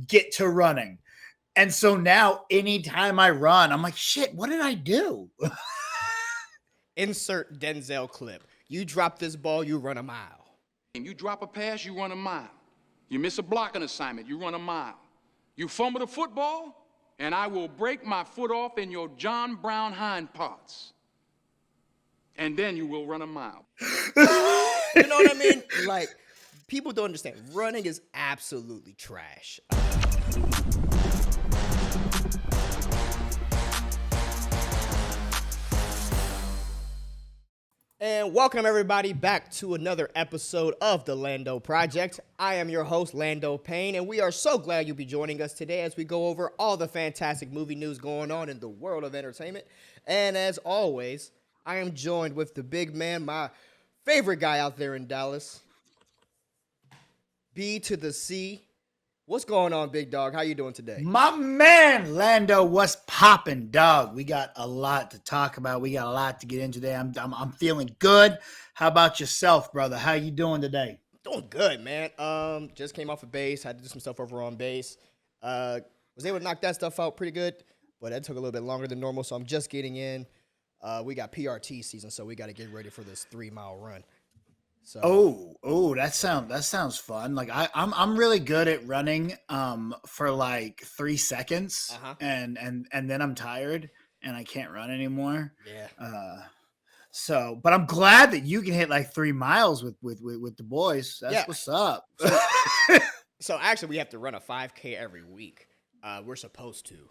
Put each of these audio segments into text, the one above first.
get to running. And so now anytime I run, I'm like, shit, what did I do? Insert Denzel clip. You drop this ball, you run a mile. You drop a pass, you run a mile. You miss a blocking assignment, you run a mile. You fumble the football, and I will break my foot off in your John Brown hind parts. And then you will run a mile. You know what I mean? Like, people don't understand. Running is absolutely trash. And welcome everybody back to another episode of the Lando Project. I am your host, Lando Payne, and we are so glad you'll be joining us today as we go over all the fantastic movie news going on in the world of entertainment. And as always, I am joined with the big man, my favorite guy out there in Dallas, B to the C. What's going on, big dog? How you doing today? My man, Lando, what's popping, dog? We got a lot to talk about. We got a lot to get into today. I'm feeling good. How about yourself, brother? How you doing today? Doing good, man. Just came off of base. Had to do some stuff over on base. Was able to knock that stuff out pretty good, but that took a little bit longer than normal, so I'm just getting in. We got PRT season, so we got to get ready for this 3-mile run. So. That sounds fun. Like I'm really good at running for like 3 seconds, and then I'm tired and I can't run anymore. Yeah. But I'm glad that you can hit like 3 miles with the boys. That's what's up. So actually, we have to run a 5K every week. We're supposed to.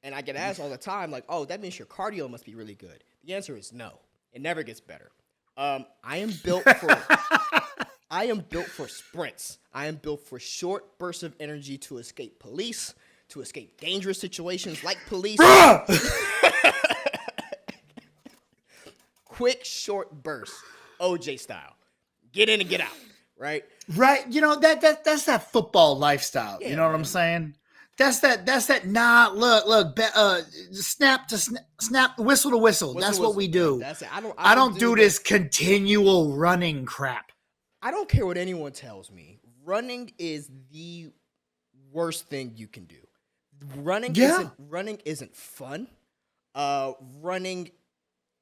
And I get asked all the time, like, "Oh, that means your cardio must be really good." The answer is no. It never gets better. I am built for sprints. I am built for short bursts of energy to escape police, to escape dangerous situations like police. Quick, short bursts, OJ style. Get in and get out, right? Right. You know, that's that football lifestyle. Yeah, you know what I'm saying? That's that look, snap to snap, whistle to whistle. That's what we do. That's it. I don't do this continual running crap. I don't care what anyone tells me. Running is the worst thing you can do. Running isn't fun. Running,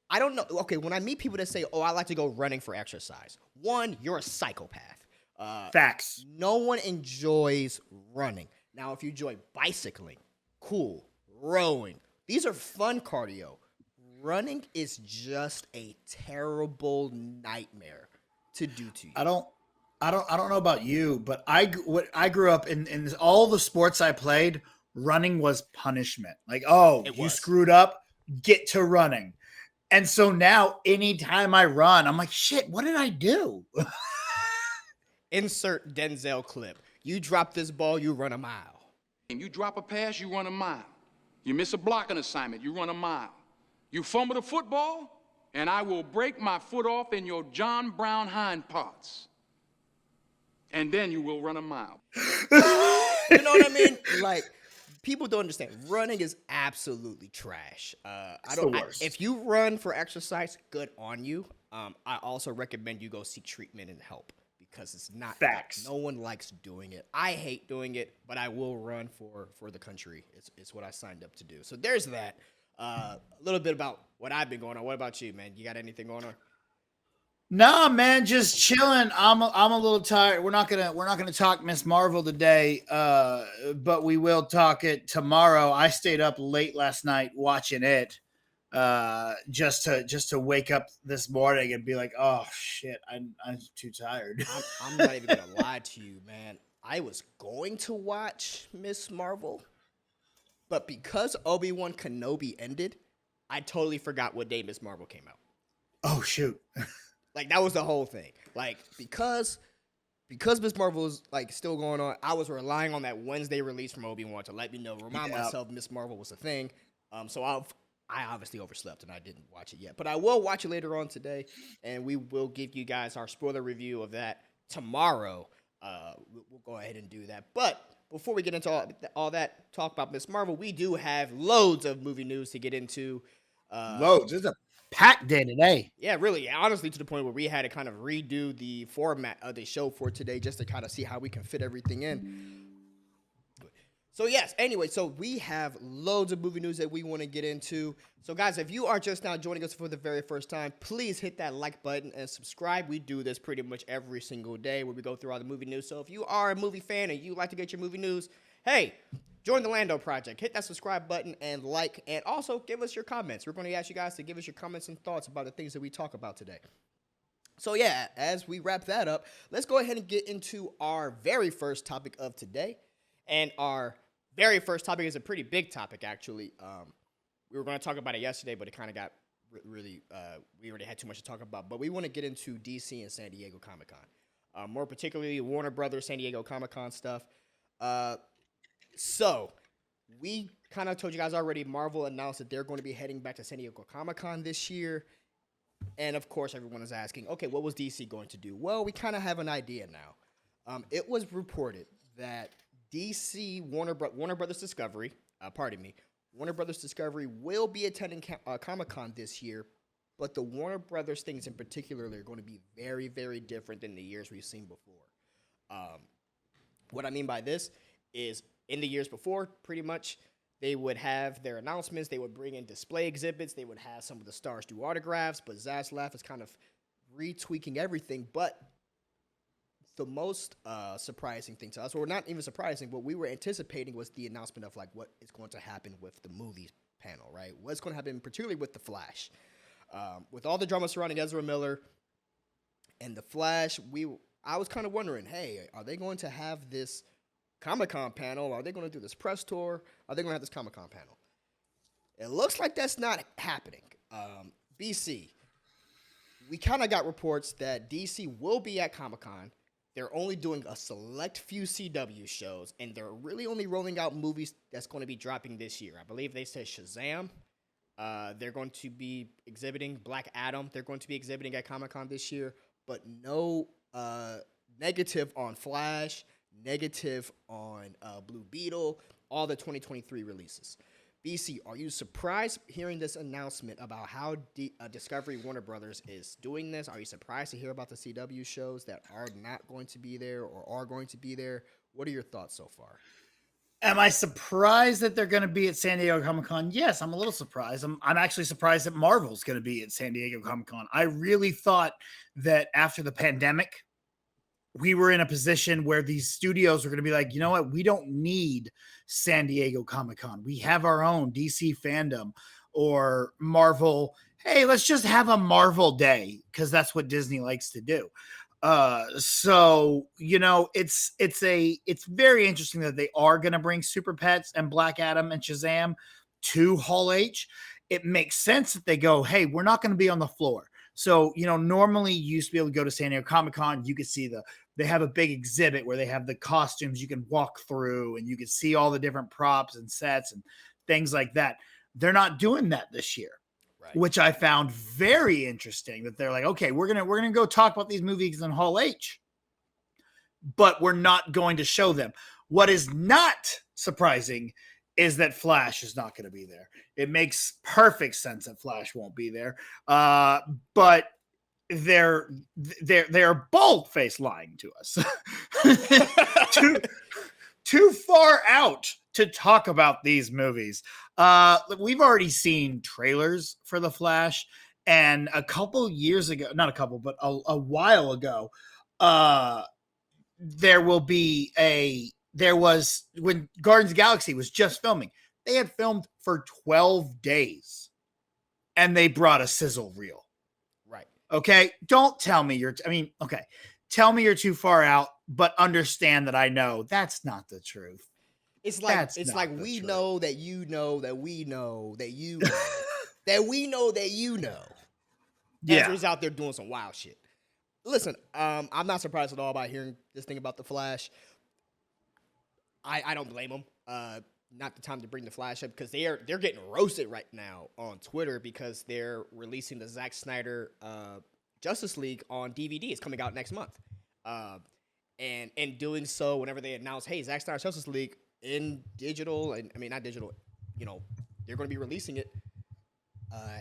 I don't know. Okay, when I meet people that say, "Oh, I like to go running for exercise," one, you're a psychopath. Facts. No one enjoys running. Now, if you enjoy bicycling, cool, rowing, these are fun cardio. Running is just a terrible nightmare to do to you. I don't know about you, but I grew up in all the sports I played. Running was punishment. Like, you screwed up, get to running. And so now anytime I run, I'm like, shit, what did I do? Insert Denzel clip. You drop this ball, you run a mile. You drop a pass, you run a mile. You miss a blocking assignment, you run a mile. You fumble the football, and I will break my foot off in your John Brown hind parts. And then you will run a mile. You know what I mean? Like, people don't understand. Running is absolutely trash. If you run for exercise, good on you. I also recommend you go seek treatment and help. Because it's not facts. No one likes doing it. I hate doing it, but I will run for the country. It's what I signed up to do. So there's that. A little bit about what I've been going on. What about you, man? You got anything going on? Nah, man, just chilling. I'm a little tired. We're not gonna talk Miss Marvel today, but we will talk it tomorrow. I stayed up late last night watching it. Just to wake up this morning and be like, oh shit, I'm too tired. I'm not even gonna lie to you, man. I was going to watch Miss Marvel, but because Obi-Wan Kenobi ended, I totally forgot what day Miss Marvel came out. Oh shoot. Like, that was the whole thing. Like, because Miss Marvel is like still going on, I was relying on that Wednesday release from Obi-Wan to let me know, remind myself Miss Marvel was a thing. So I obviously overslept and I didn't watch it yet. But I will watch it later on today, and we will give you guys our spoiler review of that tomorrow. We'll go ahead and do that. But before we get into all that, talk about Miss Marvel, we do have loads of movie news to get into. Loads. It's a packed day today. Yeah, really. Honestly, to the point where we had to kind of redo the format of the show for today just to kind of see how we can fit everything in. So yes, anyway, so we have loads of movie news that we want to get into. So guys, if you are just now joining us for the very first time, please hit that like button and subscribe. We do this pretty much every single day where we go through all the movie news. So if you are a movie fan and you like to get your movie news, hey, join the Lando Project. Hit that subscribe button and like, and also give us your comments. We're going to ask you guys to give us your comments and thoughts about the things that we talk about today. So yeah, as we wrap that up, let's go ahead and get into our very first topic of today. And our very first topic is a pretty big topic, actually. We were going to talk about it yesterday, but it kind of got really, we already had too much to talk about. But we want to get into DC and San Diego Comic-Con. More particularly Warner Brothers San Diego Comic-Con stuff. So we kind of told you guys already, Marvel announced that they're going to be heading back to San Diego Comic-Con this year. And, of course, everyone is asking, okay, what was DC going to do? Well, we kind of have an idea now. It was reported that DC Warner Brothers Discovery, Warner Brothers Discovery will be attending Comic-Con this year, but the Warner Brothers things in particular are going to be very, very different than the years we've seen before. What I mean by this is in the years before, pretty much, they would have their announcements, they would bring in display exhibits, they would have some of the stars do autographs, but Zaslav is kind of retweaking everything, but the most surprising thing to us, or not even surprising, what we were anticipating was the announcement of like what is going to happen with the movie panel, right? What's going to happen particularly with The Flash. With all the drama surrounding Ezra Miller and The Flash, I was kind of wondering, hey, are they going to have this Comic-Con panel? Are they going to do this press tour? Are they going to have this Comic-Con panel? It looks like that's not happening. BC, we kind of got reports that DC will be at Comic-Con. They're only doing a select few CW shows, and they're really only rolling out movies that's going to be dropping this year. I believe they said Shazam. They're going to be exhibiting Black Adam. They're going to be exhibiting at Comic-Con this year, but no negative on Flash, negative on Blue Beetle, all the 2023 releases. BC, are you surprised hearing this announcement about how Discovery Warner Brothers is doing this? Are you surprised to hear about the CW shows that are not going to be there or are going to be there? What are your thoughts so far? Am I surprised that they're going to be at San Diego Comic-Con? Yes, I'm a little surprised. I'm actually surprised that Marvel's going to be at San Diego Comic-Con. I really thought that after the pandemic, we were in a position where these studios were going to be like, you know what? We don't need San Diego Comic-Con. We have our own DC fandom or Marvel. Hey, let's just have a Marvel day because that's what Disney likes to do. So, you know, it's very interesting that they are going to bring Super Pets and Black Adam and Shazam to Hall H. It makes sense that they go, hey, we're not going to be on the floor. So, you know, normally you used to be able to go to San Diego Comic-Con. You could see they have a big exhibit where they have the costumes you can walk through and you can see all the different props and sets and things like that. They're not doing that this year, right, which I found very interesting that they're like, okay, we're going to go talk about these movies in Hall H, but we're not going to show them. What is not surprising is that Flash is not going to be there. It makes perfect sense that Flash won't be there. But they're bold-faced lying to us. too far out to talk about these movies. We've already seen trailers for The Flash, and a couple years ago, not a couple, but a while ago, there was when Guardians of the Galaxy was just filming, they had filmed for 12 days and they brought a sizzle reel. Right. Okay. Don't tell me tell me you're too far out, but understand that I know that's not the truth. It's like we know that you know that we know that you know that we know that you know. Yeah. Ezra's out there doing some wild shit. Listen, I'm not surprised at all by hearing this thing about The Flash. I don't blame them. Not the time to bring The Flash up because they're getting roasted right now on Twitter because they're releasing the Zack Snyder Justice League on DVD. It's coming out next month. And in doing so, whenever they announce, hey, Zack Snyder Justice League in digital, and I mean not digital, you know, they're going to be releasing it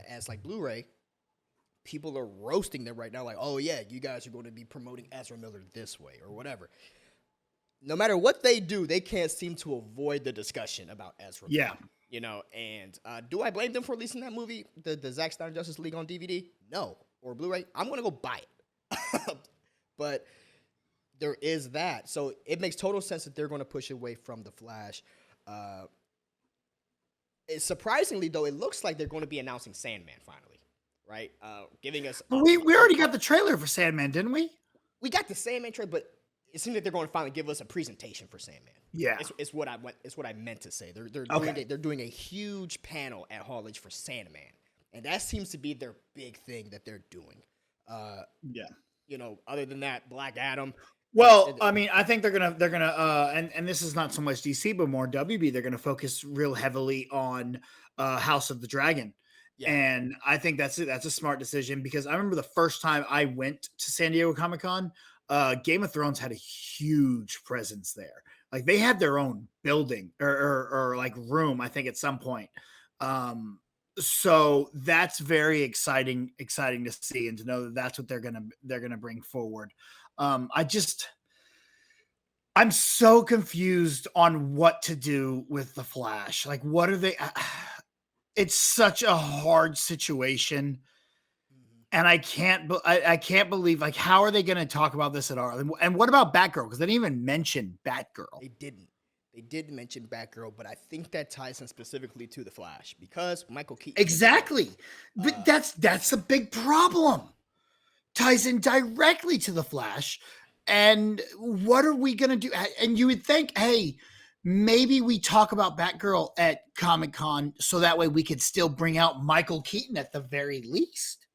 as like Blu-ray. People are roasting them right now, like, oh yeah, you guys are going to be promoting Ezra Miller this way or whatever. no matter what they do, they can't seem to avoid the discussion about Ezra. Yeah. And do I blame them for releasing that movie, the Zack Snyder Justice League on DVD? No. Or Blu-ray? I'm going to go buy it. But there is that. So it makes total sense that they're going to push away from The Flash. Surprisingly, though, it looks like they're going to be announcing Sandman finally, right? Giving us... We already got the trailer for Sandman, didn't we? We got the Sandman trailer, but it seems like they're going to finally give us a presentation for Sandman. Yeah, it's what I meant to say. They're doing a huge panel at Hall H for Sandman, and that seems to be their big thing that they're doing. Other than that, Black Adam. Well, I mean, I think they're gonna and this is not so much DC but more WB. They're gonna focus real heavily on House of the Dragon. Yeah. And I think that's a smart decision, because I remember the first time I went to San Diego Comic-Con, Game of Thrones had a huge presence there. Like, they had their own building or like room, I think, at some point. So that's very exciting to see, and to know that that's what they're gonna bring forward. I'm so confused on what to do with the Flash. Like, what are they? It's such a hard situation. And I can't believe, like, how are they going to talk about this at all? And what about Batgirl? Because they didn't even mention Batgirl. They didn't. They did mention Batgirl, but I think that ties in specifically to the Flash, because Michael Keaton. Exactly. But that's a big problem. Ties in directly to the Flash. And what are we going to do? And you would think, hey, maybe we talk about Batgirl at Comic-Con so that way we could still bring out Michael Keaton at the very least.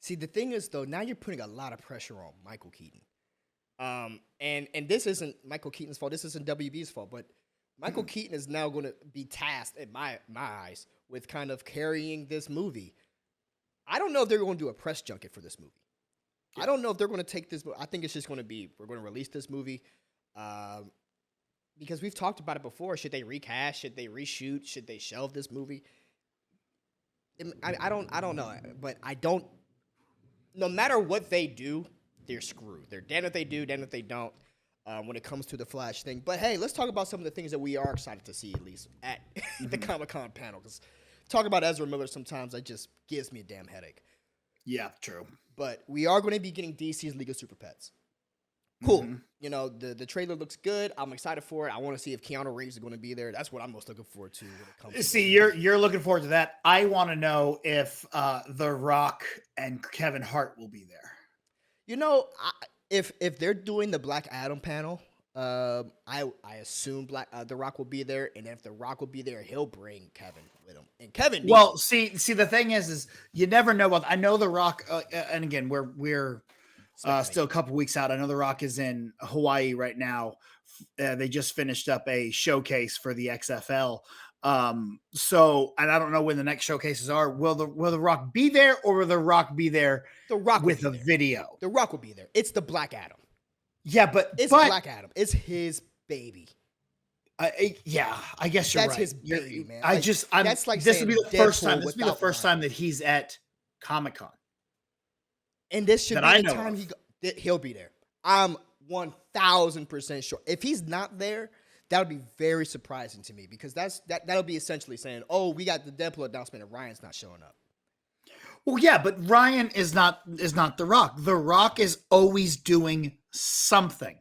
See, the thing is, though, now you're putting a lot of pressure on Michael Keaton. And this isn't Michael Keaton's fault. This isn't WB's fault. But Michael Keaton is now going to be tasked, in my eyes, with kind of carrying this movie. I don't know if they're going to do a press junket for this movie. I don't know if they're going to take this. I think it's just going to be, we're going to release this movie. Because we've talked about it before. Should they recast? Should they reshoot? Should they shelve this movie? I don't know. But I don't. No matter what they do, they're screwed. They're damned if they do, damned if they don't, when it comes to the Flash thing. But hey, let's talk about some of the things that we are excited to see, at least at the Comic-Con panel. Because talking about Ezra Miller sometimes, that just gives me a damn headache. Yeah, true. But we are going to be getting DC's League of Super Pets. Cool. The trailer looks good. I'm excited for it. I want to see if Keanu Reeves is going to be there. That's what I'm most looking forward to when it comes to see, you're looking forward to that. I want to know if The Rock and Kevin Hart will be there. If they're doing the Black Adam panel, I assume The Rock will be there, and if The Rock will be there, he'll bring Kevin with him. And Kevin, see, the thing is you never know. I know The Rock, and again, we're still a couple weeks out. I know The Rock is in Hawaii right now. They just finished up a showcase for the XFL. And I don't know when the next showcases are. Will the Rock be there, or will The Rock be there? The Rock with a video. The Rock will be there. It's the Black Adam. Yeah, but Black Adam. It's his baby. I guess you're right. That's his baby, man. That's like this would be the first time. This would be the first time that he's at Comic-Con. And this should be the time he'll be there. I'm 1,000% sure. If he's not there, that would be very surprising to me, because that'll be essentially saying, "Oh, we got the Deadpool announcement and Ryan's not showing up." Well, yeah, but Ryan is not The Rock. The Rock is always doing something,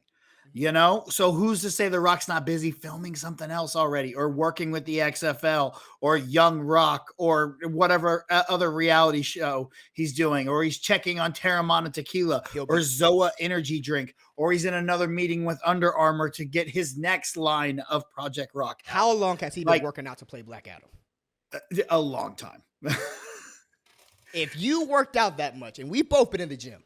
So who's to say The Rock's not busy filming something else already, or working with the XFL, or Young Rock, or whatever other reality show he's doing, or he's checking on Terramana Tequila, or Zoa Energy Drink, or he's in another meeting with Under Armour to get his next line of Project Rock. How long has he been working out to play Black Adam? A long time. If you worked out that much, and we've both been in the gym,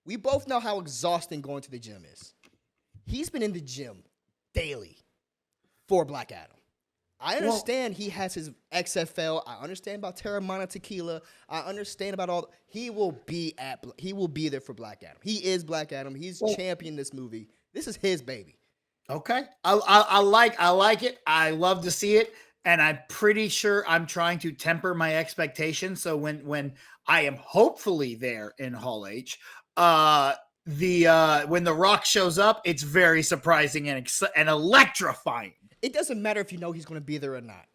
we both know how exhausting going to the gym is. He's been in the gym daily for Black Adam. I understand he has his XFL. I understand about Terramana Tequila. I understand about all. He will be there for Black Adam. He is Black Adam. He's championing this movie. This is his baby. Okay, I like it. I love to see it, and I'm pretty sure I'm trying to temper my expectations. So when I am hopefully there in Hall H, when The Rock shows up, it's very surprising and electrifying. It doesn't matter if you know he's going to be there or not.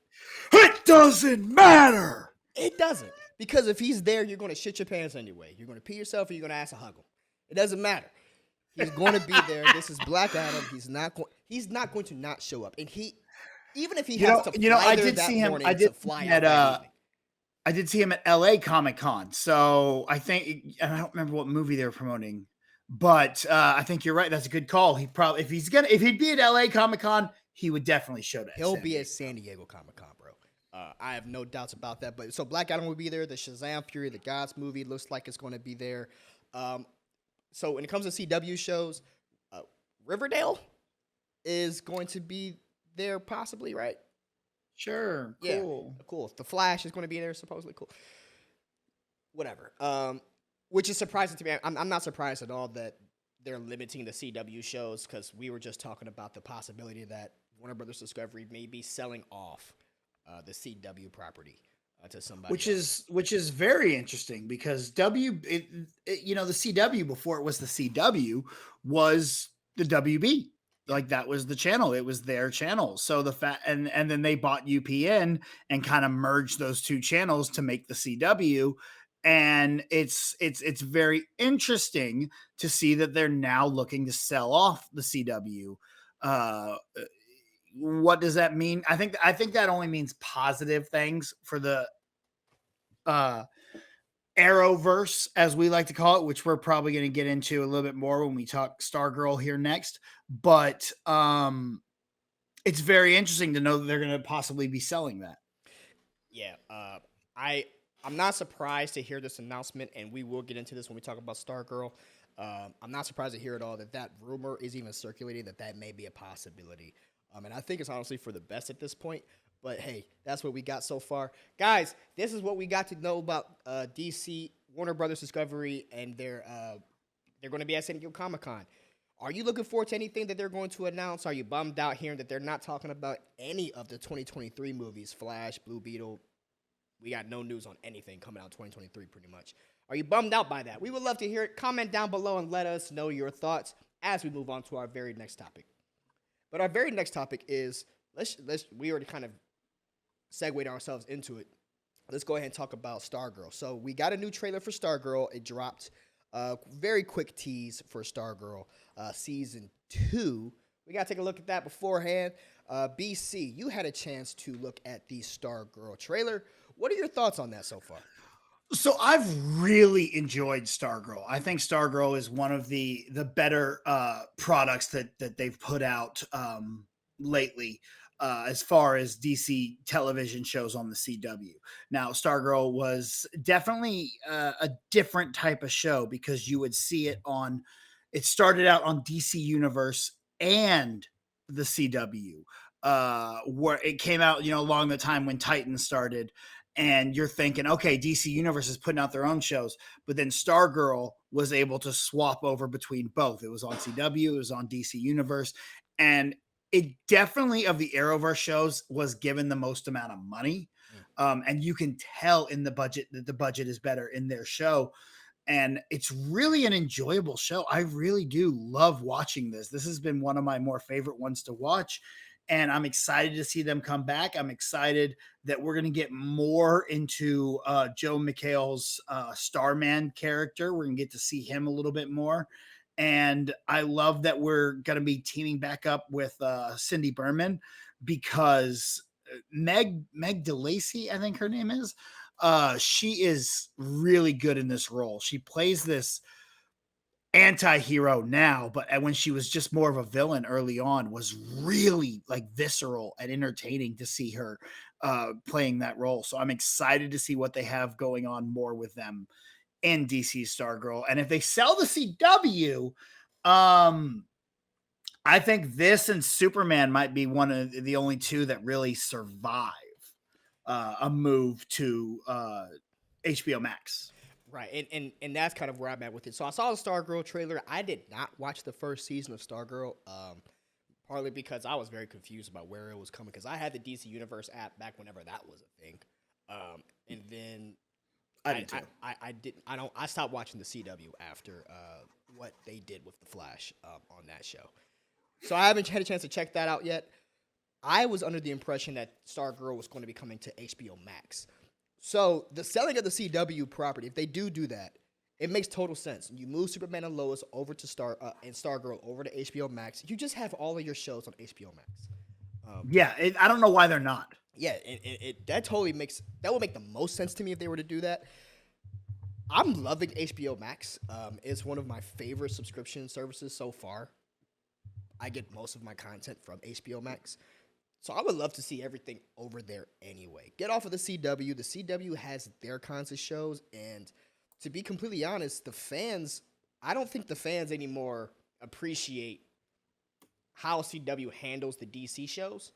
It doesn't matter. It doesn't. Because if he's there, you're going to shit your pants anyway. You're going to pee yourself or you're going to ask to hug him. It doesn't matter. He's going to be there. This is Black Adam. He's not going to not show up. And even if he has to fly there that morning to fly out that evening. I did see him at LA Comic-Con. So I don't remember what movie they were promoting, but I think you're right. That's a good call. If he'd be at LA Comic-Con, he would definitely show that. He'll be at San Diego Comic-Con, bro. I have no doubts about that. But so Black Adam will be there. The Shazam Fury of the Gods movie looks like it's going to be there. So when it comes to CW shows, Riverdale is going to be there possibly, right? Sure. Cool. Yeah, cool. The Flash is going to be there supposedly. Cool. Whatever. Which is surprising to me. I'm not surprised at all that they're limiting the CW shows because we were just talking about the possibility that Warner Brothers Discovery may be selling off the CW property to somebody which is very interesting because the CW before it was the CW was the WB. Like that was the channel. It was their channel. So and then they bought UPN and kind of merged those two channels to make the CW. And it's very interesting to see that they're now looking to sell off the CW. What does that mean? I think that only means positive things for the Arrowverse, as we like to call it, which we're probably going to get into a little bit more when we talk Stargirl here next. But it's very interesting to know that they're going to possibly be selling that. Yeah, I'm not surprised to hear this announcement, and we will get into this when we talk about Stargirl. I'm not surprised to hear it all that rumor is even circulating that may be a possibility. And I think it's honestly for the best at this point. But hey, that's what we got so far. Guys, this is what we got to know about DC, Warner Brothers Discovery, and they're going to be at San Diego Comic-Con. Are you looking forward to anything that they're going to announce? Are you bummed out hearing that they're not talking about any of the 2023 movies? Flash, Blue Beetle. We got no news on anything coming out in 2023 pretty much. Are you bummed out by that? We would love to hear it. Comment down below and let us know your thoughts as we move on to our very next topic. But our very next topic is, we already kind of segued ourselves into it. Let's go ahead and talk about Stargirl. So we got a new trailer for Stargirl. It dropped. Very quick tease for Stargirl season 2. We got to take a look at that beforehand. BC, you had a chance to look at the Stargirl trailer. What are your thoughts on that so far? So I've really enjoyed Stargirl. I think Stargirl is one of the better products that they've put out lately. As far as DC television shows on the CW. Now, Stargirl was definitely a different type of show because you would see it started out on DC Universe and the CW, where it came out, along the time when Titans started. And you're thinking, okay, DC Universe is putting out their own shows, but then Stargirl was able to swap over between both. It was on CW, it was on DC Universe, and it definitely, of the Arrowverse shows, was given the most amount of money. And you can tell in the budget that the budget is better in their show. And it's really an enjoyable show. I really do love watching this. This has been one of my more favorite ones to watch. And I'm excited to see them come back. I'm excited that we're going to get more into Joe McHale's Starman character. We're going to get to see him a little bit more. And I love that we're going to be teaming back up with Cindy Berman because Meg DeLacy, I think her name is, she is really good in this role. She plays this anti-hero now, but when she was just more of a villain early on, was really like visceral and entertaining to see her playing that role. So I'm excited to see what they have going on more with them in DC Stargirl. And if they sell the CW, I think this and Superman might be one of the only two that really survive a move to HBO Max. Right, and that's kind of where I'm at with it. So I saw the Stargirl trailer. I did not watch the first season of Stargirl, partly because I was very confused about where it was coming, because I had the DC Universe app back whenever that was a thing. And then I stopped watching the CW after what they did with the Flash on that show. So I haven't had a chance to check that out yet. I was under the impression that Stargirl was going to be coming to HBO Max. So the selling of the CW property, if they do that, it makes total sense. You move Superman and Lois over to Stargirl over to HBO Max. You just have all of your shows on HBO Max. I don't know why they're not. Yeah, that would make the most sense to me if they were to do that. I'm loving HBO Max. It's one of my favorite subscription services so far. I get most of my content from HBO Max. So I would love to see everything over there anyway. Get off of the CW. The CW has their kinds of shows, and to be completely honest, I don't think the fans anymore appreciate how CW handles the DC shows,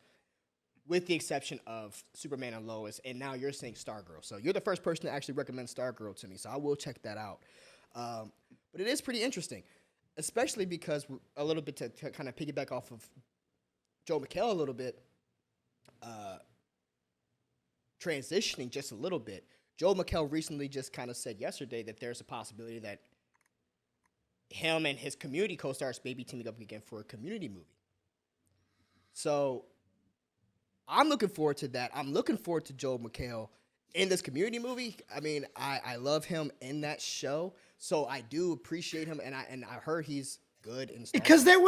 with the exception of Superman and Lois, and now you're saying Stargirl. So you're the first person to actually recommend Stargirl to me, so I will check that out. But it is pretty interesting, especially because a little bit to kind of piggyback off of Joel McHale a little bit, transitioning just a little bit. Joel McHale recently just kind of said yesterday that there's a possibility that him and his Community co-stars may be teaming up again for a Community movie. So I'm looking forward to that. I'm looking forward to Joel McHale in this Community movie. I mean, I love him in that show, so I do appreciate him, and I heard he's good in Star Because there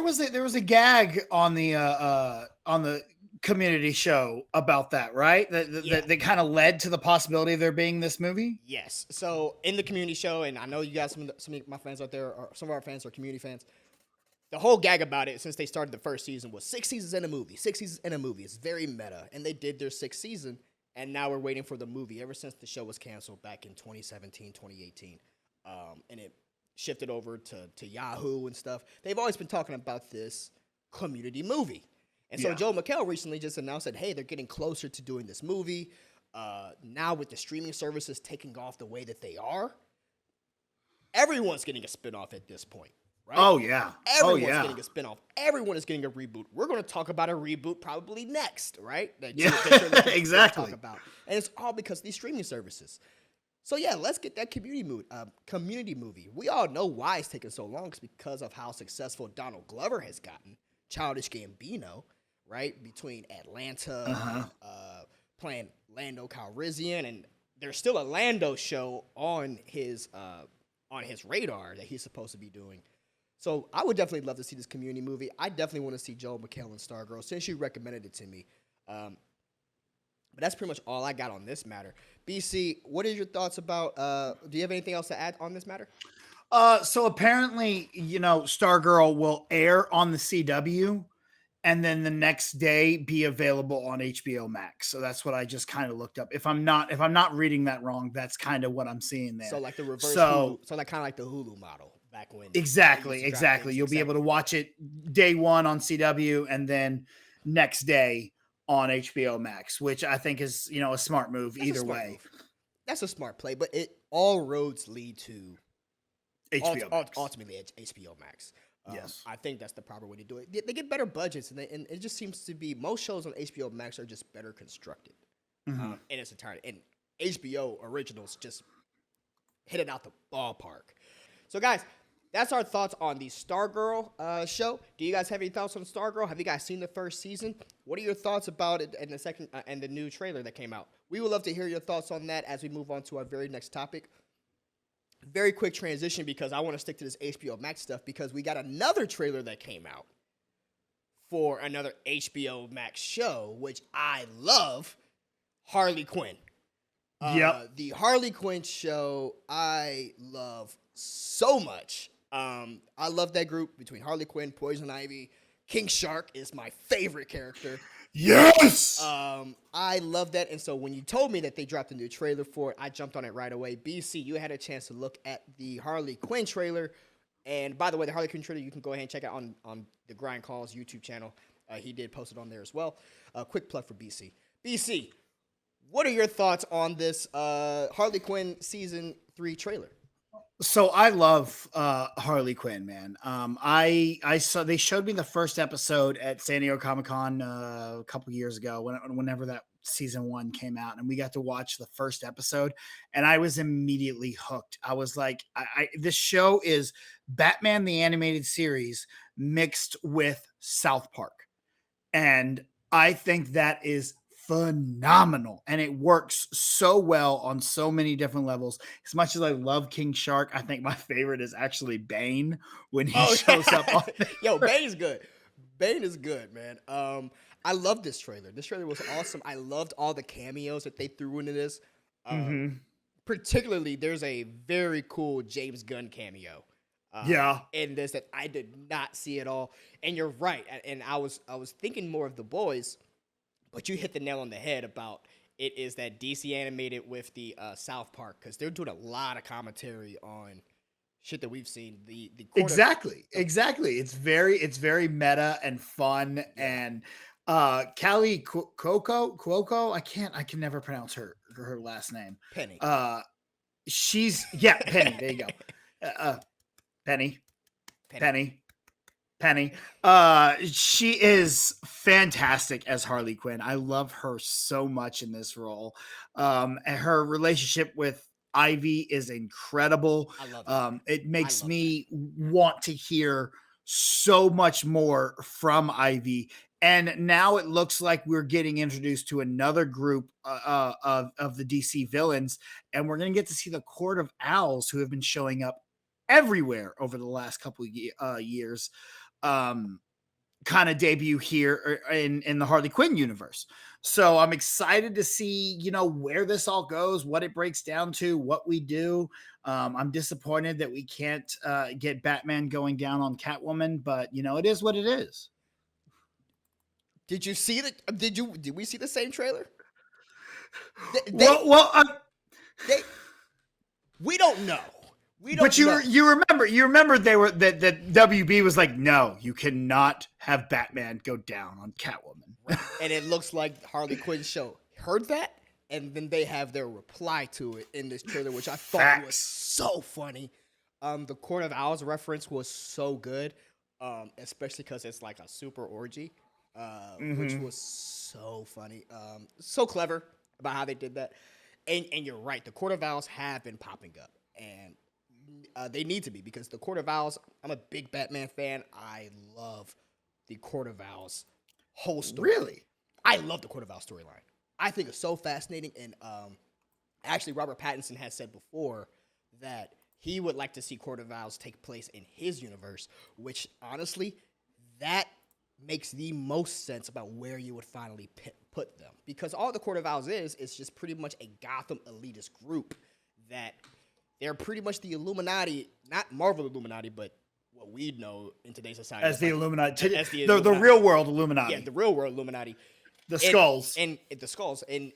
was a gag on the Community show about that, right? That kind of led to the possibility of there being this movie. Yes. So in the Community show, and I know you guys, some of my fans out there, or some of our fans are Community fans. The whole gag about it since they started the first season was 6 seasons in a movie. 6 seasons in a movie. It's very meta, and they did their 6th season, and now we're waiting for the movie ever since the show was canceled back in 2017, 2018, and it shifted over to Yahoo and stuff. They've always been talking about this Community movie. And so Joel McHale recently just announced that, hey, they're getting closer to doing this movie. Now with the streaming services taking off the way that they are, everyone's getting a spinoff at this point, right? Oh, yeah. Everyone's getting a spinoff. Everyone is getting a reboot. We're going to talk about a reboot probably next, right? Exactly. Talk about. And it's all because of these streaming services. So, yeah, let's get that Community movie. We all know why it's taking so long. It's because of how successful Donald Glover has gotten. Childish Gambino, right? Between Atlanta, playing Lando Calrissian, and there's still a Lando show on his radar that he's supposed to be doing. So I would definitely love to see this Community movie. I definitely want to see Joel McHale and Stargirl since you recommended it to me. But that's pretty much all I got on this matter. BC, what are your thoughts about? Do you have anything else to add on this matter? So apparently, Stargirl will air on the CW and then the next day be available on HBO Max. So that's what I just kind of looked up. If I'm not reading that wrong, that's kind of what I'm seeing there. So like the reverse Hulu, so like kind of like the Hulu model back when. Exactly. You'll be able to watch it day one on CW and then next day on HBO Max, which I think is, a smart move either way. That's a smart play, but all roads lead to HBO Max. Ultimately HBO Max. Yes. I think that's the proper way to do it. They get better budgets, and it just seems to be most shows on HBO Max are just better constructed in its entirety. And HBO originals just hit it out the ballpark. So, guys, that's our thoughts on the Stargirl show. Do you guys have any thoughts on Stargirl? Have you guys seen the first season? What are your thoughts about it and the second and the new trailer that came out? We would love to hear your thoughts on that as we move on to our very next topic. Very quick transition because I want to stick to this HBO Max stuff because we got another trailer that came out for another HBO Max show, which I love, Harley Quinn. The Harley Quinn show I love so much. I love that group between Harley Quinn, Poison Ivy. King Shark is my favorite character. Yes! I love that. And so when you told me that they dropped a new trailer for it, I jumped on it right away. BC, you had a chance to look at the Harley Quinn trailer. And by the way, the Harley Quinn trailer, you can go ahead and check out on the Grind Calls YouTube channel. He did post it on there as well. Quick plug for BC. BC, what are your thoughts on this Harley Quinn Season 3 trailer? So I love Harley Quinn, man. I saw they showed me the first episode at San Diego Comic-Con a couple years ago, whenever that season 1 came out, and we got to watch the first episode, and I was immediately hooked. I was like, this show is Batman the Animated Series mixed with South Park. And I think that is phenomenal, and it works so well on so many different levels. As much as I love King Shark, I think my favorite is actually Bane when he shows up on there. Yo, Bane's good. Bane is good, man. I love this trailer. This trailer was awesome. I loved all the cameos that they threw into this. Particularly, there's a very cool James Gunn cameo. In this that I did not see at all. And you're right. And I was thinking more of The Boys, but you hit the nail on the head about it is that DC animated with the South Park, because they're doing a lot of commentary on shit that we've seen. The exactly. It's very meta and fun. And Callie Cuoco, I can never pronounce her last name. Penny. She's Penny. There you go. Penny. She is fantastic as Harley Quinn. I love her so much in this role. And her relationship with Ivy is incredible. I love it. It makes me want to hear so much more from Ivy. And now it looks like we're getting introduced to another group of the DC villains, and we're going to get to see the Court of Owls, who have been showing up everywhere over the last couple of years, kind of debut here in the Harley Quinn universe. So I'm excited to see, where this all goes, what it breaks down to, what we do. I'm disappointed that we can't get Batman going down on Catwoman, but it is what it is. Did you see that? Did we see the same trailer? We don't know. But you remember they were that WB was like, no, you cannot have Batman go down on Catwoman. Right. And it looks like Harley Quinn's show heard that, and then they have their reply to it in this trailer, which I thought was so funny. The Court of Owls reference was so good, especially because it's like a super orgy. Which was so funny, so clever about how they did that. And you're right, the Court of Owls have been popping up, and they need to be, because the Court of Owls, I'm a big Batman fan. I love the Court of Owls whole story. Really? I love the Court of Owls storyline. I think it's so fascinating, and actually Robert Pattinson has said before that he would like to see Court of Owls take place in his universe, which honestly, that makes the most sense about where you would finally put them, because all the Court of Owls is just pretty much a Gotham elitist group that they're pretty much the Illuminati, not Marvel Illuminati, but what we know in today's society as the Illuminati, as the real world Illuminati. Yeah, the real world Illuminati. The Skulls. And the Skulls in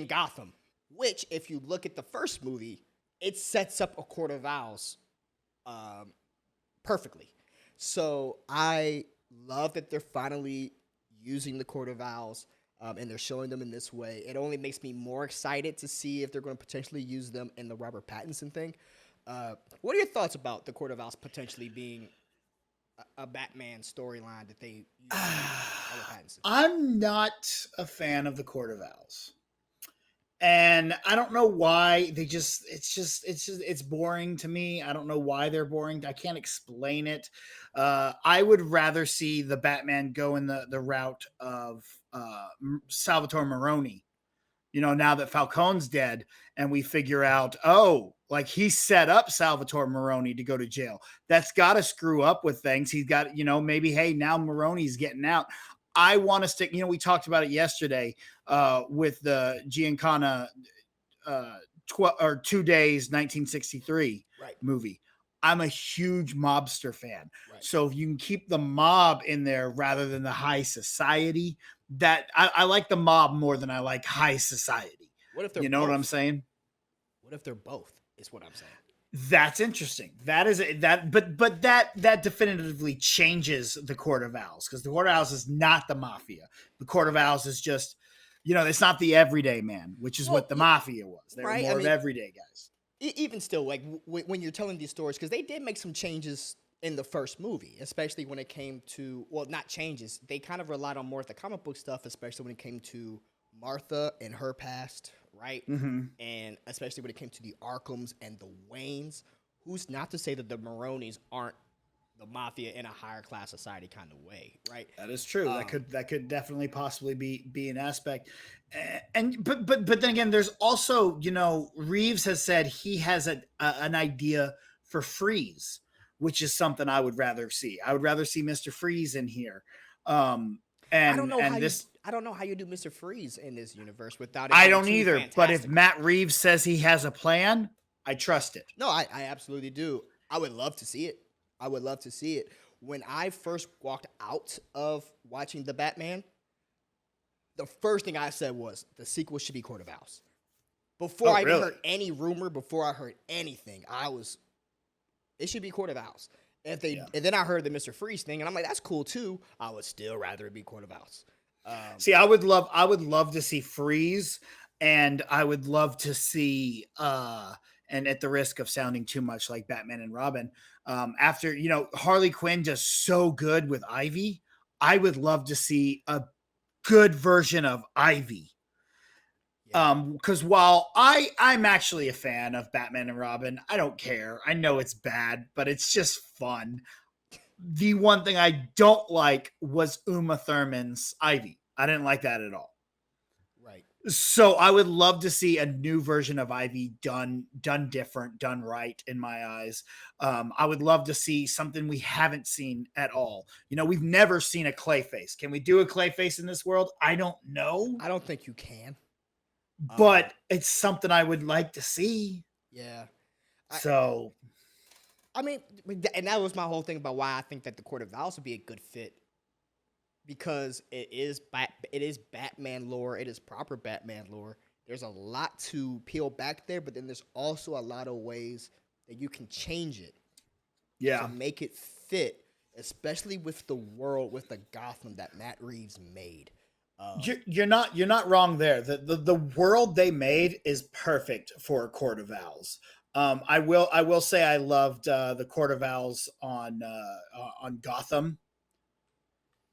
Gotham, which if you look at the first movie, it sets up a Court of Owls perfectly. So I love that they're finally using the Court of Owls, and they're showing them in this way. It only makes me more excited to see if they're going to potentially use them in the Robert Pattinson thing. What are your thoughts about the Court of Owls potentially being a Batman storyline that they use Robert Pattinson? I'm not a fan of the Court of Owls. And I don't know why it's boring to me. I don't know why they're boring. I can't explain it. I would rather see the Batman go in the route of Salvatore Maroni. Now that Falcone's dead, and we figure out, like he set up Salvatore Maroni to go to jail. That's got to screw up with things. He's got, maybe, hey, now Maroni's getting out. I want to stick, we talked about it yesterday with the Giancana 2 Days 1963 movie. I'm a huge mobster fan. Right. So if you can keep the mob in there rather than the high society, that I like the mob more than I like high society. What if they're both? What I'm saying? What if they're both is what I'm saying. That's interesting. But that definitively changes the Court of Owls, because the Court of Owls is not the mafia. The Court of Owls is just, it's not the everyday man, which is what the mafia was. They were more of everyday guys. Even still, like when you're telling these stories, because they did make some changes in the first movie, especially when it came to, well, not changes. They kind of relied on more of the comic book stuff, especially when it came to Martha and her past, right? Mm-hmm. And especially when it came to the Arkhams and the Waynes. Who's not to say that the Maronis aren't the mafia in a higher class society kind of way, right? That is true. That could definitely possibly be an aspect. But then again, there's also, you know, Reeves has said he has an idea for Freeze, which is something I would rather see. I would rather see Mr. Freeze in here. I don't know how you do Mr. Freeze in this universe without it. I don't either. But if Matt Reeves says he has a plan, I trust it. No, I absolutely do. I would love to see it. I would love to see it. When I first walked out of watching The Batman, the first thing I said was the sequel should be Court of Owls. Before I even heard any rumor, before I heard anything, it should be Court of Owls. And then I heard the Mr. Freeze thing, and I'm like, that's cool too. I would still rather it be Court of Owls. See, I would love to see Freeze, and I would love to see and at the risk of sounding too much like Batman and Robin, after, you know, Harley Quinn does so good with Ivy, I would love to see a good version of Ivy. Because while I'm actually a fan of Batman and Robin, I don't care. I know it's bad, but it's just fun. The one thing I don't like was Uma Thurman's Ivy. I didn't like that at all. Right. So I would love to see a new version of Ivy done different, done right in my eyes. I would love to see something we haven't seen at all. You know, we've never seen a Clayface. Can we do a Clayface in this world? I don't know. I don't think you can. But it's something I would like to see. Yeah. I mean, and that was my whole thing about why I think that the Court of Owls would be a good fit. Because it is Batman lore. It is proper Batman lore. There's a lot to peel back there, but then there's also a lot of ways that you can change it. Yeah. To make it fit, especially with the world, with the Gotham that Matt Reeves made. You're not wrong there. The world they made is perfect for a Court of Owls. I will say I loved the Court of Owls on Gotham.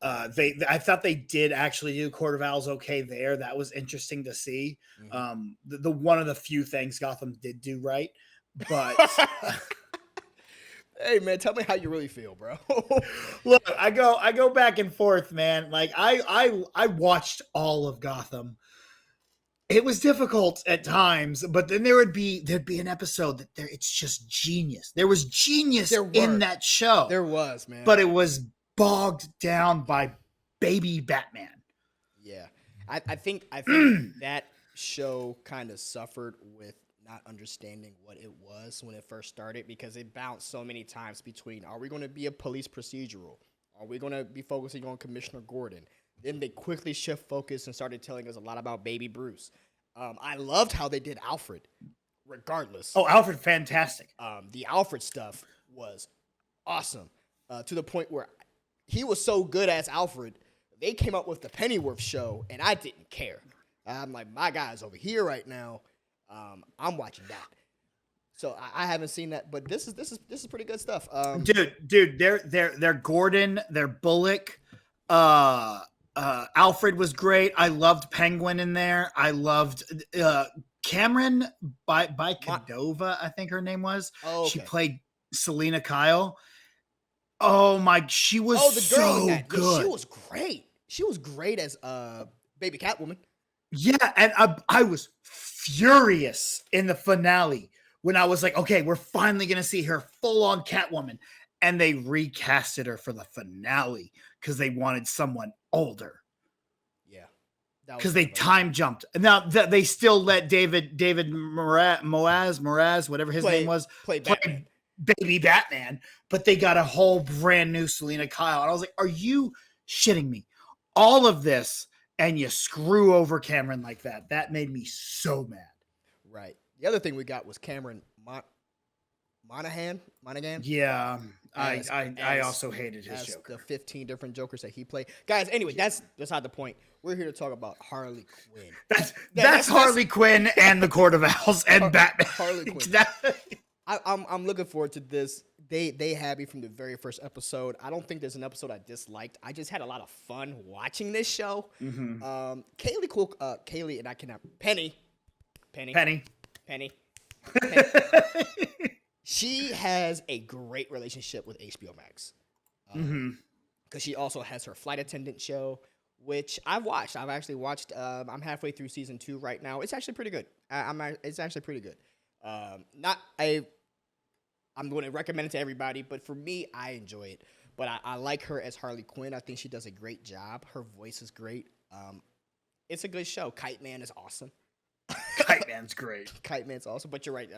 I thought they did actually do Court of Owls okay there. That was interesting to see. Mm-hmm. The one of the few things Gotham did do right, but. Hey man, tell me how you really feel, bro. Look, I go back and forth, man. Like I watched all of Gotham. It was difficult at times, but then there'd be an episode that it's just genius. There was genius in that show. There was, man. But it was bogged down by baby Batman. Yeah. I think that show kind of suffered with not understanding what it was when it first started, because it bounced so many times between, are we going to be a police procedural? Are we going to be focusing on Commissioner Gordon? Then they quickly shift focus and started telling us a lot about baby Bruce. I loved how they did Alfred, regardless. Oh, Alfred, fantastic. The Alfred stuff was awesome, to the point where he was so good as Alfred, they came up with the Pennyworth show, and I didn't care. I'm like, my guy's over here right now. I'm watching that. So I haven't seen that, but this is pretty good stuff. Dude, they're Gordon, they're Bullock. Alfred was great. I loved Penguin in there. I loved Cameron by Cordova, I think her name was. Oh, okay. She played Selena Kyle. Oh my, she was the girl so good. She was great. She was great as baby Catwoman. Yeah, and I was furious in the finale when I was like, okay, we're finally going to see her full-on Catwoman. And they recasted her for the finale because they wanted someone older. Yeah. Because they time jumped. Now, they still let David Moraz, whatever his name was, play baby Batman, but they got a whole brand new Selena Kyle. And I was like, are you shitting me? All of this, and you screw over Cameron like that. That made me so mad. Right. The other thing we got was Cameron Monaghan. Yeah. I also hated his Joker. The 15 different Jokers that he played. Guys, anyway, that's beside the point. We're here to talk about Harley Quinn. That's Harley Quinn and the Court of Owls and Batman. Harley Quinn. I'm looking forward to this. they had me from the very first episode. I don't think there's an episode I disliked. I just had a lot of fun watching this show. Kaylee and I cannot Penny. She has a great relationship with HBO Max. Because she also has her flight attendant show, which I've watched. I've actually watched. I'm halfway through season 2 right now. It's actually pretty good. It's actually pretty good. I'm going to recommend it to everybody, but for me, I enjoy it. But I like her as Harley Quinn. I think she does a great job. Her voice is great. It's a good show. Kite Man is awesome. Kite Man's great. Kite Man's awesome, but you're right.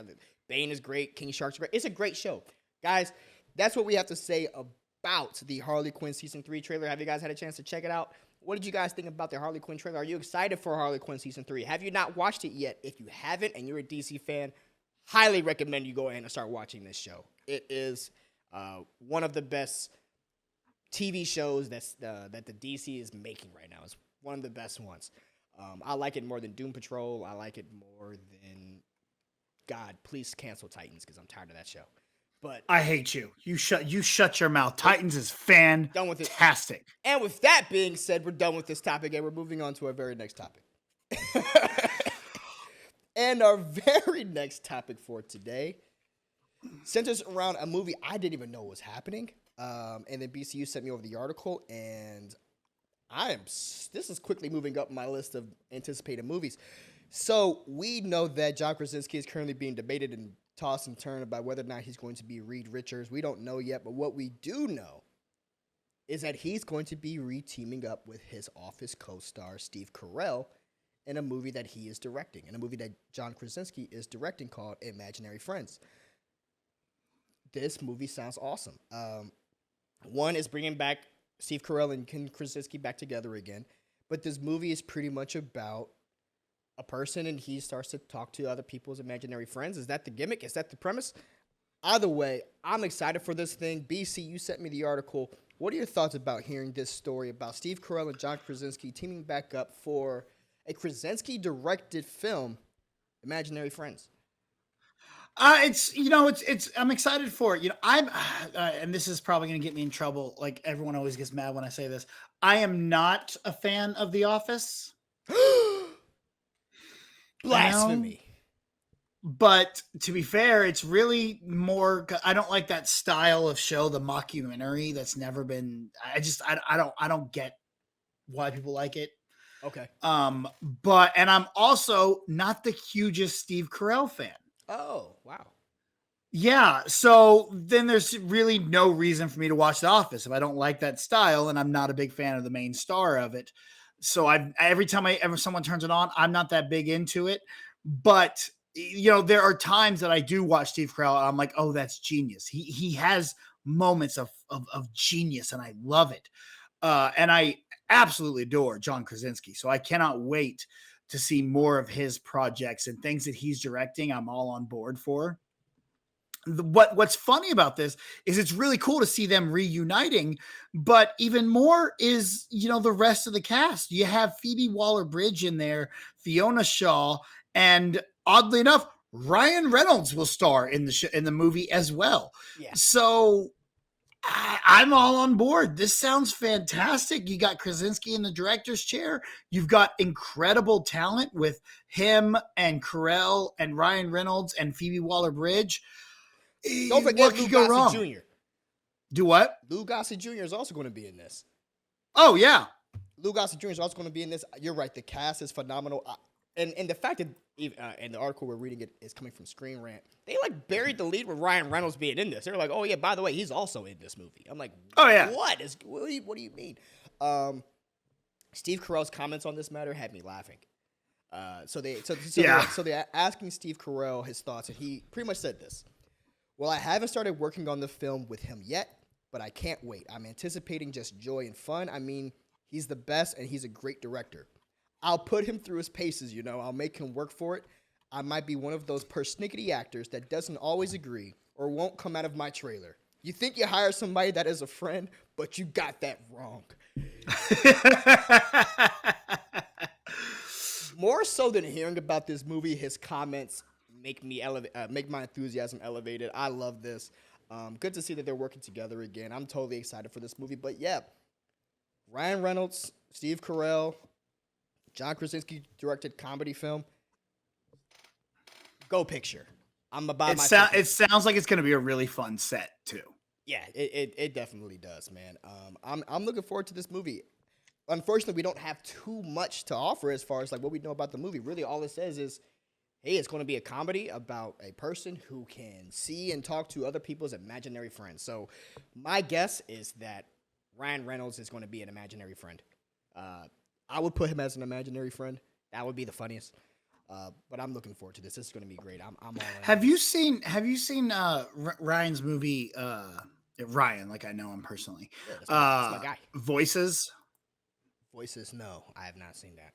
Bane is great. King Shark's great. It's a great show. Guys, that's what we have to say about the Harley Quinn Season 3 trailer. Have you guys had a chance to check it out? What did you guys think about the Harley Quinn trailer? Are you excited for Harley Quinn Season 3? Have you not watched it yet? If you haven't and you're a DC fan, highly recommend you go ahead and start watching this show. It is one of the best TV shows that the DC is making right now. It's one of the best ones. I like it more than Doom Patrol. I like it more than... God, please cancel Titans because I'm tired of that show. But I hate you. You shut your mouth. Titans is fantastic. Done with it. And with that being said, we're done with this topic and we're moving on to our very next topic. And our very next topic for today centers around a movie I didn't even know was happening. And then BCU sent me over the article, and this is quickly moving up my list of anticipated movies. So we know that John Krasinski is currently being debated and tossed and turned about whether or not he's going to be Reed Richards. We don't know yet, but what we do know is that he's going to be re-teaming up with his Office co-star Steve Carrell in a movie that he is directing, in a movie that John Krasinski is directing called Imaginary Friends. This movie sounds awesome. One is bringing back Steve Carell and Ken Krasinski back together again, but this movie is pretty much about a person and he starts to talk to other people's imaginary friends. Is that the gimmick? Is that the premise? Either way, I'm excited for this thing. BC, you sent me the article. What are your thoughts about hearing this story about Steve Carell and John Krasinski teaming back up for a Krasinski-directed film, Imaginary Friends? I'm excited for it. And this is probably going to get me in trouble. Like everyone always gets mad when I say this. I am not a fan of The Office. Blasphemy. But to be fair, it's really more. I don't like that style of show, the mockumentary. That's never been. I don't get why people like it. Okay. And I'm also not the hugest Steve Carell fan. Oh, wow. Yeah, so then there's really no reason for me to watch The Office if I don't like that style, and I'm not a big fan of the main star of it. So every time someone turns it on, I'm not that big into it. But there are times that I do watch Steve Carell, and I'm like, oh, that's genius. He has moments of genius, and I love it. And I absolutely adore John Krasinski, so I cannot wait to see more of his projects and things that he's directing. I'm all on board for. What's funny about this is it's really cool to see them reuniting, but even more is, the rest of the cast. You have Phoebe Waller-Bridge in there, Fiona Shaw, and oddly enough, Ryan Reynolds will star in the movie as well. Yeah. So I'm all on board. This sounds fantastic. You got Krasinski in the director's chair. You've got incredible talent with him and Carell and Ryan Reynolds and Phoebe Waller-Bridge. Don't forget Lou Gossett Jr. Do what? Lou Gossett Jr. is also going to be in this. Oh, yeah. Lou Gossett Jr. is also going to be in this. You're right. The cast is phenomenal. And the fact that in the article we're reading it is coming from Screen Rant, they buried the lead with Ryan Reynolds being in this. They're like, oh, yeah, by the way, he's also in this movie. I'm like, oh, yeah. What do you mean? Steve Carell's comments on this matter had me laughing. So they're asking Steve Carell his thoughts, and he pretty much said this. Well, I haven't started working on the film with him yet, but I can't wait. I'm anticipating just joy and fun. I mean, he's the best, and he's a great director. I'll put him through his paces, I'll make him work for it. I might be one of those persnickety actors that doesn't always agree or won't come out of my trailer. You think you hire somebody that is a friend, but you got that wrong. More so than hearing about this movie, his comments make my enthusiasm elevated. I love this. Good to see that they're working together again. I'm totally excited for this movie. But yeah, Ryan Reynolds, Steve Carell, John Krasinski directed comedy film. Go picture. I'm about It sounds like it's going to be a really fun set too. Yeah, it definitely does, man. I'm looking forward to this movie. Unfortunately, we don't have too much to offer as far as like what we know about the movie. Really, all it says is, hey, it's going to be a comedy about a person who can see and talk to other people's imaginary friends. So my guess is that Ryan Reynolds is going to be an imaginary friend. I would put him as an imaginary friend. That would be the funniest. But I'm looking forward to this. This is going to be great. I'm all in. Have you seen Ryan's movie? Ryan, like I know him personally. Yeah, that's my guy. Voices. Voices? No, I have not seen that.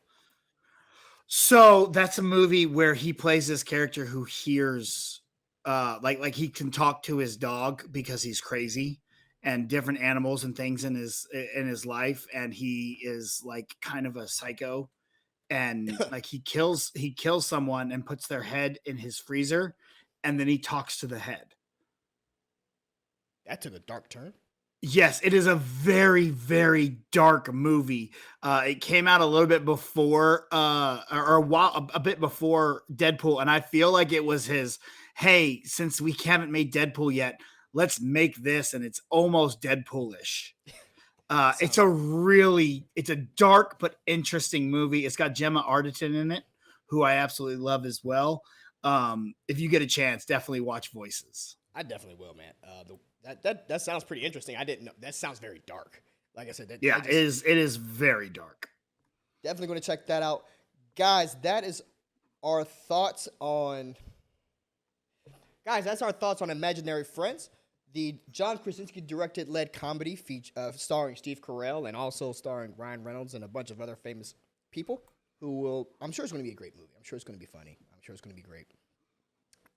So that's a movie where he plays this character who hears, like he can talk to his dog because he's crazy, and different animals and things in his life, and he is like kind of a psycho, and like he kills someone and puts their head in his freezer, and then he talks to the head. That took a dark turn. Yes, it is a very, very dark movie. It came out a little bit before, a bit before Deadpool, and I feel like it was his, hey, since we haven't made Deadpool yet, let's make this, and it's almost Deadpoolish. It's a dark but interesting movie. It's got Gemma Arterton in it, who I absolutely love as well. If you get a chance, definitely watch Voices. I definitely will, man. That sounds pretty interesting. I didn't know. That sounds very dark. Like I said, it is very dark. Definitely going to check that out. Guys, that's our thoughts on Imaginary Friends, the John Krasinski led comedy starring Steve Carell and also starring Ryan Reynolds and a bunch of other famous people I'm sure it's going to be a great movie. I'm sure it's going to be funny. I'm sure it's going to be great.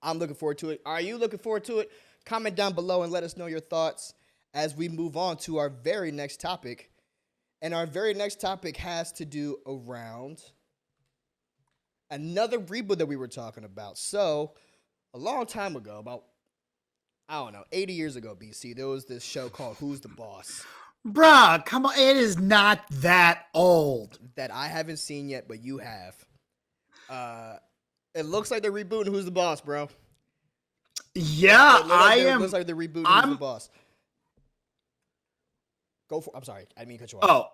I'm looking forward to it. Are you looking forward to it? Comment down below and let us know your thoughts as we move on to our very next topic. And our very next topic has to do around another reboot that we were talking about. So, a long time ago, about, 80 years ago, BC, there was this show called Who's the Boss? Bruh, come on. It is not that old. That I haven't seen yet, but you have. It looks like they're rebooting Who's the Boss, bro. Yeah, It looks like they're rebooting Who's the Boss. I'm sorry. I didn't mean to cut you off.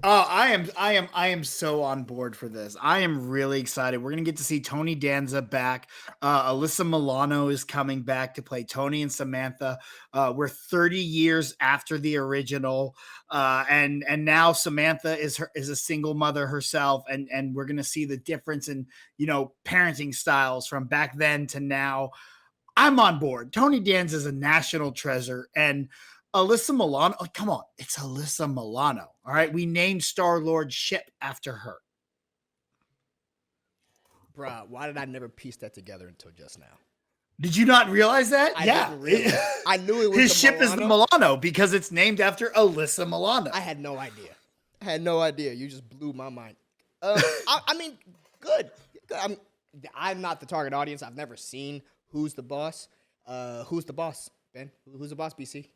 I am so on board for this. I am really excited. We're gonna get to see Tony Danza back. Alyssa Milano is coming back to play Tony and Samantha. We're 30 years after the original, and now Samantha is a single mother herself, and we're gonna see the difference in parenting styles from back then to now. I'm on board. Tony Danza is a national treasure, and Alyssa Milano. Oh, come on, it's Alyssa Milano. All right, we named Star-Lord's ship after her. Bruh, why did I never piece that together until just now? Did you not realize that? I knew it was his ship is the Milano because it's named after Alyssa Milano. I had no idea. You just blew my mind. I mean, good. I'm not the target audience. I've never seen Who's the Boss. Who's the boss, Ben? Who's the boss, BC?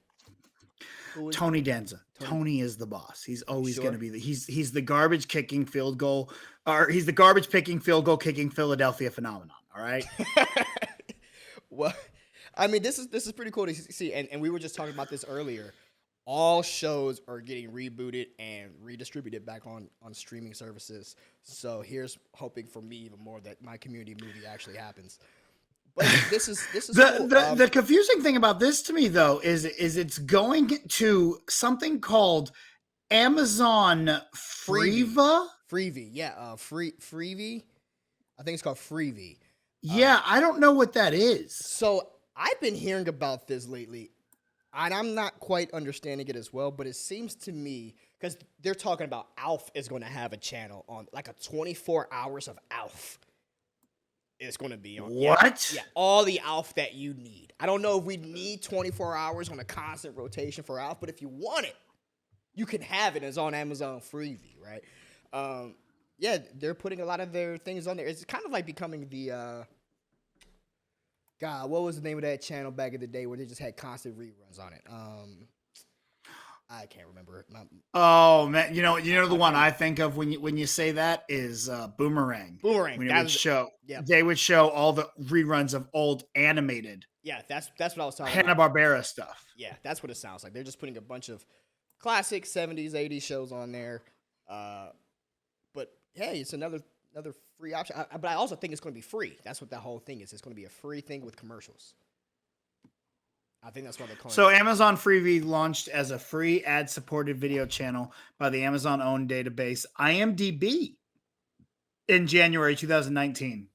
Tony Danza. Tony is the boss. He's always going to be he's the garbage kicking field goal, or he's the garbage picking field goal kicking Philadelphia phenomenon. All right. Well, I mean, this is pretty cool to see, and we were just talking about this earlier. All shows are getting rebooted and redistributed back on streaming services. So here's hoping for me even more that my community movie actually happens. But this is cool. The confusing thing about this to me though is it's going to something called Amazon Freevee. Freevee, yeah, Freevee. I think it's called Freevee. Yeah, I don't know what that is. So I've been hearing about this lately, and I'm not quite understanding it as well. But it seems to me because they're talking about Alf is going to have a channel on like a 24 hours of Alf. It's going to be on. What? Yeah, all the Alf that you need. I don't know if we need 24 hours on a constant rotation for Alf, but if you want it, you can have it. It's on Amazon Freevee, right? Yeah, they're putting a lot of their things on there. It's kind of like becoming the God, what was the name of that channel back in the day where they just had constant reruns on it? I can't remember it. Oh man, the one I think of when you say that is Boomerang. Boomerang. When it would show, yeah. They would show all the reruns of old animated. Yeah, that's what I was talking about. Hanna-Barbera stuff. Yeah, that's what it sounds like. They're just putting a bunch of classic 70s, 80s shows on there. But hey, it's another free option. But I also think it's going to be free. That's what that whole thing is. It's going to be a free thing with commercials. I think that's why they're calling it. So Amazon Freevee launched as a free ad-supported video channel by the Amazon-owned database IMDb in January 2019.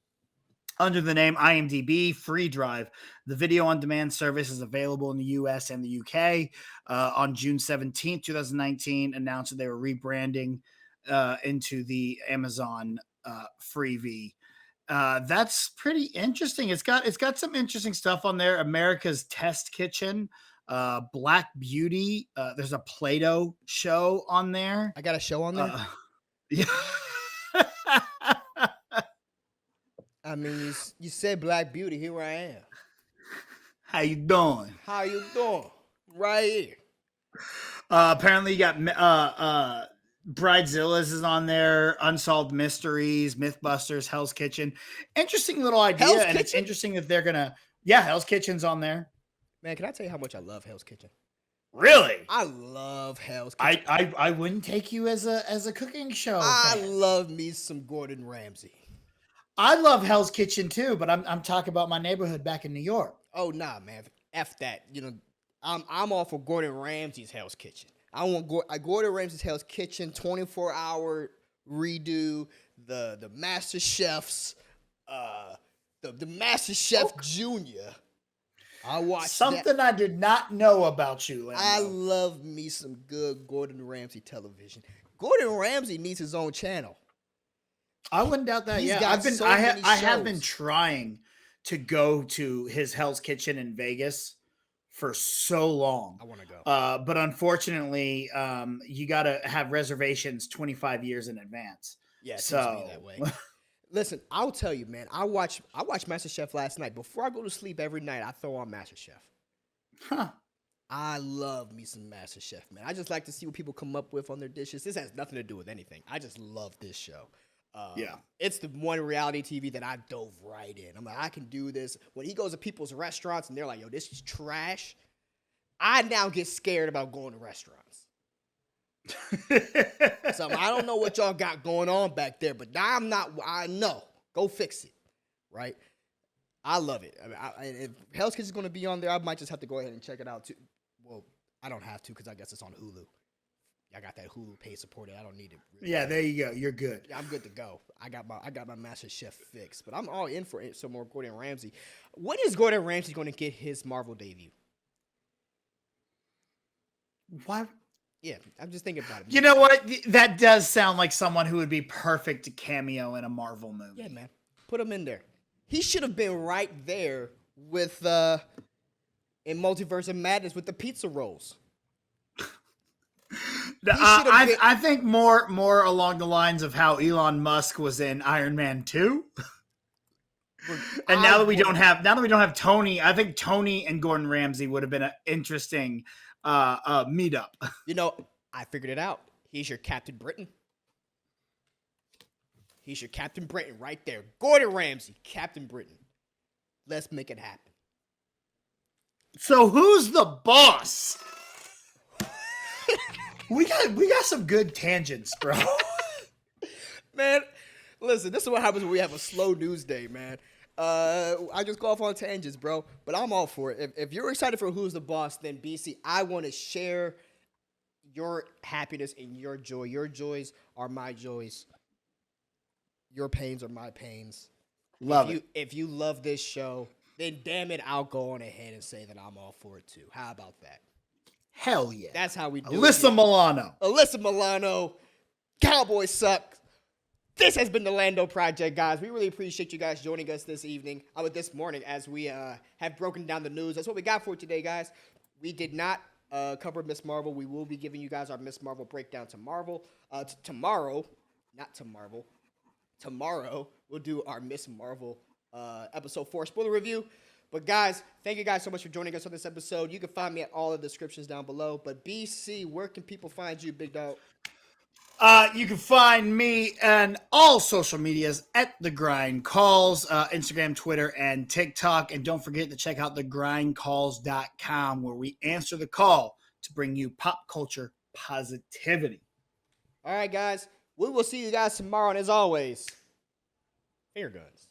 Under the name IMDb Free Drive, the video-on-demand service is available in the U.S. and the U.K. On June 17, 2019, announced that they were rebranding into the Amazon Freevee. That's pretty interesting. It's got some interesting stuff on there. America's Test Kitchen, Black Beauty. There's a Play-Doh show on there. I got a show on there? Yeah. I mean, you said Black Beauty. Here I am. How you doing? How you doing? Right here. Apparently you got Bridezilla's is on there, Unsolved Mysteries, Mythbusters, Hell's Kitchen. Interesting little idea. Hell's and Kitchen? It's interesting that they're gonna Hell's Kitchen's on there. Man, can I tell you how much I love Hell's Kitchen? Really? I love Hell's Kitchen. I wouldn't take you as a cooking show. I fan. love me some Gordon Ramsay. I love Hell's Kitchen too, but I'm talking about my neighborhood back in New York. Oh nah, man, F that. I'm all for Gordon Ramsay's Hell's Kitchen. I want Gordon Ramsay's Hell's Kitchen 24-hour redo. The Master Chefs, the Master Chef Junior. I watched something I did not know about you, Lando. I love me some good Gordon Ramsay television. Gordon Ramsay needs his own channel. I wouldn't doubt that. He's Yeah, got I have been trying to go to his Hell's Kitchen in Vegas for so long. I want to go. But unfortunately, you got to have reservations 25 years in advance. Yeah, it seems to be that way. Listen, I'll tell you, man. I watched MasterChef last night. Before I go to sleep every night, I throw on MasterChef. Huh. I love me some MasterChef, man. I just like to see what people come up with on their dishes. This has nothing to do with anything. I just love this show. Yeah. It's the one reality TV that I dove right in. I'm like, I can do this. When he goes to people's restaurants and they're like, yo, this is trash, I now get scared about going to restaurants. So I don't know what y'all got going on back there, but now I know. Go fix it, right? I love it. I mean, if Hell's Kitchen is going to be on there, I might just have to go ahead and check it out too. Well, I don't have to because I guess it's on Hulu. I got that Hulu paid supported. I don't need it. Really. Yeah, there you go. You're good. I'm good to go. I got my Master Chef fixed, but I'm all in for some more Gordon Ramsay. When is Gordon Ramsay going to get his Marvel debut? Why? Yeah, I'm just thinking about it. You know what? That does sound like someone who would be perfect to cameo in a Marvel movie. Yeah, man. Put him in there. He should have been right there with in Multiverse of Madness with the pizza rolls. I think more along the lines of how Elon Musk was in Iron Man 2. And now that we don't have Tony, I think Tony and Gordon Ramsay would have been an interesting meetup. You know, I figured it out. He's your Captain Britain. He's your Captain Britain right there. Gordon Ramsay, Captain Britain. Let's make it happen. So who's the boss? We got some good tangents, bro. Man, listen, this is what happens when we have a slow news day, man. I just go off on tangents, bro. But I'm all for it. If you're excited for Who's the Boss, then BC, I want to share your happiness and your joy. Your joys are my joys. Your pains are my pains. If you love this show, then damn it, I'll go on ahead and say that I'm all for it too. How about that? Hell yeah. That's how we do Alyssa it. Milano. Alyssa Milano. Cowboys suck. This has been the Lando Project, guys. We really appreciate you guys joining us this morning as we have broken down the news. That's what we got for today, guys. We did not cover Miss Marvel. We will be giving you guys our Miss Marvel breakdown tomorrow. Tomorrow, we'll do our Miss Marvel episode 4 spoiler review. But guys, thank you guys so much for joining us on this episode. You can find me at all the descriptions down below. But BC, where can people find you, big dog? You can find me on all social medias at The Grind Calls, Instagram, Twitter, and TikTok. And don't forget to check out thegrindcalls.com, where we answer the call to bring you pop culture positivity. All right, guys. We will see you guys tomorrow. And as always, finger guns.